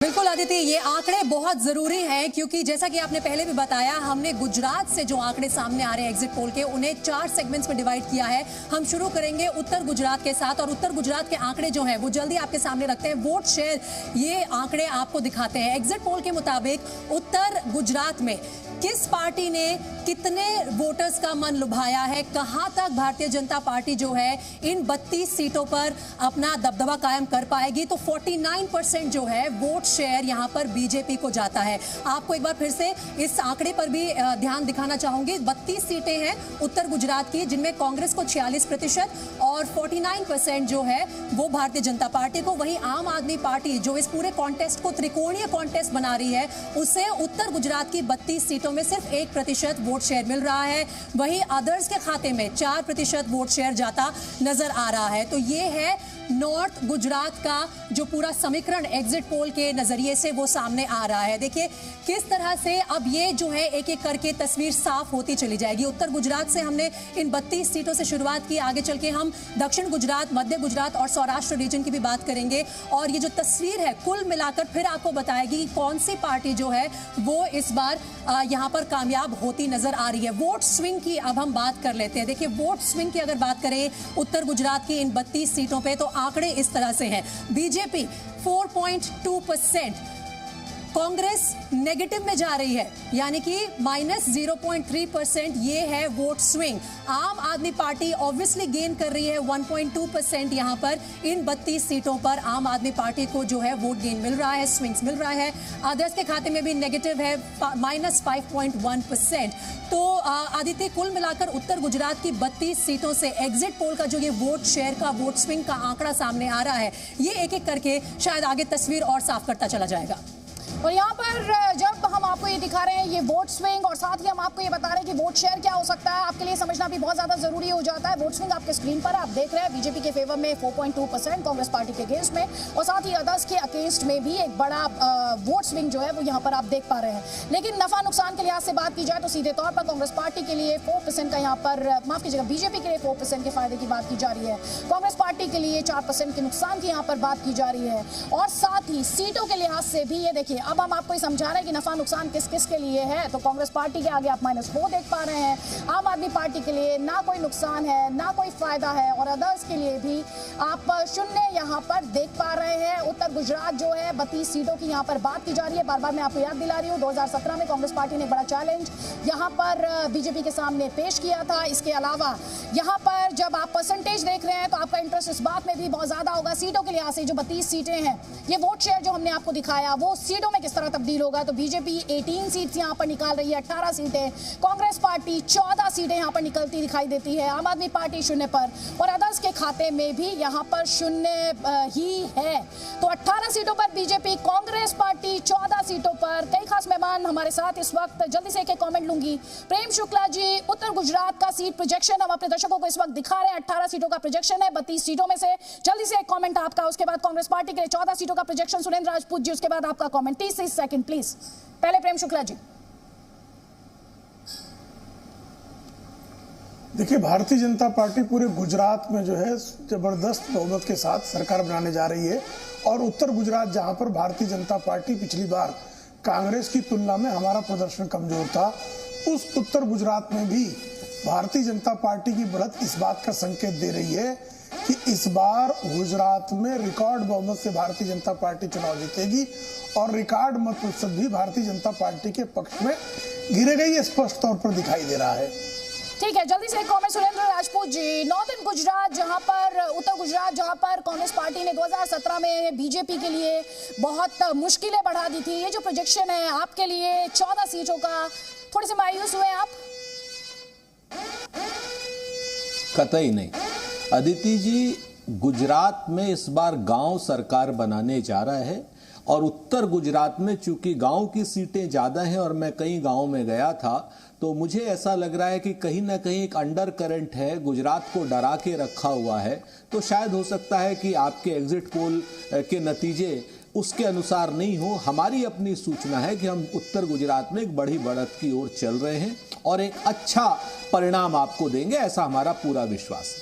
बिल्कुल आदित्य, ये आंकड़े बहुत जरूरी हैं क्योंकि जैसा कि आपने पहले भी बताया, हमने गुजरात से जो आंकड़े सामने आ रहे हैं एग्जिट पोल के, उन्हें 4 सेगमेंट्स में डिवाइड किया है। हम शुरू करेंगे उत्तर गुजरात के साथ और उत्तर गुजरात के आंकड़े जो हैं वो जल्दी आपके सामने रखते हैं। वोट शेयर ये आंकड़े आपको दिखाते हैं। एग्जिट पोल के मुताबिक उत्तर गुजरात में किस पार्टी ने कितने वोटर्स का मन लुभाया है, कहां तक भारतीय जनता पार्टी जो है इन 32 सीटों पर अपना दबदबा कायम कर पाएगी, तो 49% जो है वोट शेयर यहां पर बीजेपी को जाता है। आपको एक बार फिर से इस आंकड़े पर भी ध्यान दिखाना चाहूंगी। 32 सीटें हैं उत्तर गुजरात की, जिनमें कांग्रेस को 46% और 49% जो है वो भारतीय जनता पार्टी को। वहीं आम आदमी पार्टी जो इस पूरे कॉन्टेस्ट को त्रिकोणीय कॉन्टेस्ट बना रही है, उसे उत्तर गुजरात की 32 सीटों में सिर्फ 1% वोट शेयर मिल रहा है। वहीं अदर्स के खाते में 4% वोट शेयर जाता नजर आ रहा है। तो ये है नॉर्थ गुजरात का जो पूरा समीकरण एग्जिट पोल के नजरिए से वो सामने आ रहा है। देखिए किस तरह से अब ये जो है एक एक करके तस्वीर साफ होती चली जाएगी। उत्तर गुजरात से हमने इन 32 सीटों से शुरुआत की। आगे चल के हम दक्षिण गुजरात, मध्य गुजरात और सौराष्ट्र रीजन की भी बात करेंगे और ये जो तस्वीर है कुल मिलाकर फिर आपको बताएगी कि कौन सी पार्टी जो है वो इस बार यहाँ पर कामयाब होती नजर आ रही है। वोट स्विंग की अब हम बात कर लेते हैं। देखिए वोट स्विंग की अगर बात करें उत्तर गुजरात की इन 32 सीटों पे, तो आंकड़े इस तरह से हैं। बीजेपी 4.2%, कांग्रेस नेगेटिव में जा रही है यानी कि -0.3%, ये है वोट स्विंग। आम आदमी पार्टी ऑब्वियसली गेन कर रही है 1.2% यहां पर इन 32 सीटों पर आम आदमी पार्टी को जो है वोट गेन मिल रहा है, स्विंग्स मिल रहा है। अदर्स के खाते में भी नेगेटिव है -5.1%। तो आदित्य, कुल मिलाकर उत्तर गुजरात की 32 सीटों से एग्जिट पोल का जो ये वोट शेयर का, वोट स्विंग का आंकड़ा सामने आ रहा है, ये एक एक करके शायद आगे तस्वीर और साफ करता चला जाएगा। और यहाँ पर जब हम आपको ये दिखा रहे हैं ये वोट स्विंग, और साथ ही हम आपको ये बता रहे हैं कि वोट शेयर क्या हो सकता है, आपके लिए समझना भी बहुत ज्यादा जरूरी हो जाता है। वोट स्विंग आपके स्क्रीन पर आप देख रहे हैं, बीजेपी के फेवर में 4.2%, कांग्रेस पार्टी के अगेंस्ट में, और साथ ही अदर्स के अगेंस्ट में भी एक बड़ा वोट स्विंग जो है वो यहाँ पर आप देख पा रहे हैं। लेकिन नफा नुकसान के लिहाज से बात की जाए तो सीधे तौर पर कांग्रेस पार्टी के लिए 4% का यहाँ पर, माफ कीजिएगा, बीजेपी के लिए 4% के फायदे की बात की जा रही है। कांग्रेस पार्टी के लिए 4% के नुकसान की यहाँ पर बात की जा रही है। और साथ ही सीटों के लिहाज से भी ये देखिए, अब हम आपको समझा रहे हैं कि नफा नुकसान किस किस के लिए है। तो कांग्रेस पार्टी के आगे आप -4 देख पा रहे हैं, आम आदमी पार्टी के लिए ना कोई नुकसान है ना कोई फायदा है, और अदर्स के लिए भी आप 0 यहाँ पर देख पा रहे हैं। उत्तर गुजरात जो है 32 सीटों की यहाँ पर बात की जा रही है। बार बार मैं आपको याद दिला रही हूँ, 2017 में कांग्रेस पार्टी ने बड़ा चैलेंज यहाँ पर बीजेपी के सामने पेश किया था। इसके अलावा यहाँ पर जब आप परसेंटेज देख रहे हैं तो आपका इंटरेस्ट इस बात में भी बहुत ज्यादा होगा, सीटों के लिहाज से जो 32 सीटें हैं, ये वोट शेयर जो हमने आपको दिखाया वो सीटों में किस तरह तब्दील होगा। तो बीजेपी 18 सीट्स यहाँ पर निकाल रही है, 18 सीटें, कांग्रेस पार्टी 14 सीटें यहाँ पर निकलती दिखाई देती है, आम आदमी पार्टी 0 पर, और अदर्स के खाते में भी यहाँ पर 0 ही है। तो 18 सीटों पर बीजेपी, कांग्रेस पार्टी 14 सीटों पर। कई खास मेहमान हमारे साथ इस वक्त, जल्दी से एक कमेंट लूंगी। प्रेम शुक्ला जी, उत्तर गुजरात का सीट प्रोजेक्शन हम अपने दर्शकों को इस वक्त दिखा रहे हैं, 18 सीटों का प्रोजेक्शन है 32 सीटों में से। जल्दी से एक कमेंट आपका, उसके बाद कांग्रेस पार्टी के लिए 14 सीटों का प्रोजेक्शन सुरेंद्र राजपूत जी, उसके बाद आपका कमेंट 30 सेकंड प्लीज। पहले प्रेम शुक्ला जी। देखिए, भारतीय जनता पार्टी पूरे गुजरात में जो है जबरदस्त बहुमत के साथ सरकार बनाने जा रही है, और उत्तर गुजरात जहां पर भारतीय जनता पार्टी पिछली बार कांग्रेस की तुलना में हमारा प्रदर्शन कमजोर था, उस उत्तर गुजरात में भी भारतीय जनता पार्टी की बढ़त इस बात का संकेत दे रही है कि इस बार गुजरात में रिकॉर्ड बहुमत से भारतीय जनता पार्टी चुनाव जीतेगी, और रिकॉर्ड मत प्रतिशत भी भारतीय जनता पार्टी के पक्ष में गिरेगा, ये स्पष्ट तौर पर दिखाई दे रहा है। ठीक है, जल्दी से एक कमेंट सुरेंद्र राजपूत जी। नॉर्दर्न गुजरात जहां पर, उत्तर गुजरात जहां पर कांग्रेस पार्टी ने 2017 में बीजेपी के लिए बहुत मुश्किलें बढ़ा दी थी, ये जो प्रोजेक्शन है आपके लिए 14 सीटों का, थोड़े से मायूस हुए आप? कतई नहीं अदिति जी, गुजरात में इस बार गांव सरकार बनाने जा रहा है, और उत्तर गुजरात में चूंकि गांव की सीटें ज्यादा हैं, और मैं कई गांव में गया था, तो मुझे ऐसा लग रहा है कि कहीं ना कहीं एक अंडर करंट है, गुजरात को डरा के रखा हुआ है। तो शायद हो सकता है कि आपके एग्जिट पोल के नतीजे उसके अनुसार नहीं हो। हमारी अपनी सूचना है कि हम उत्तर गुजरात में एक बड़ी बढ़त की ओर चल रहे हैं और एक अच्छा परिणाम आपको देंगे, ऐसा हमारा पूरा विश्वास है।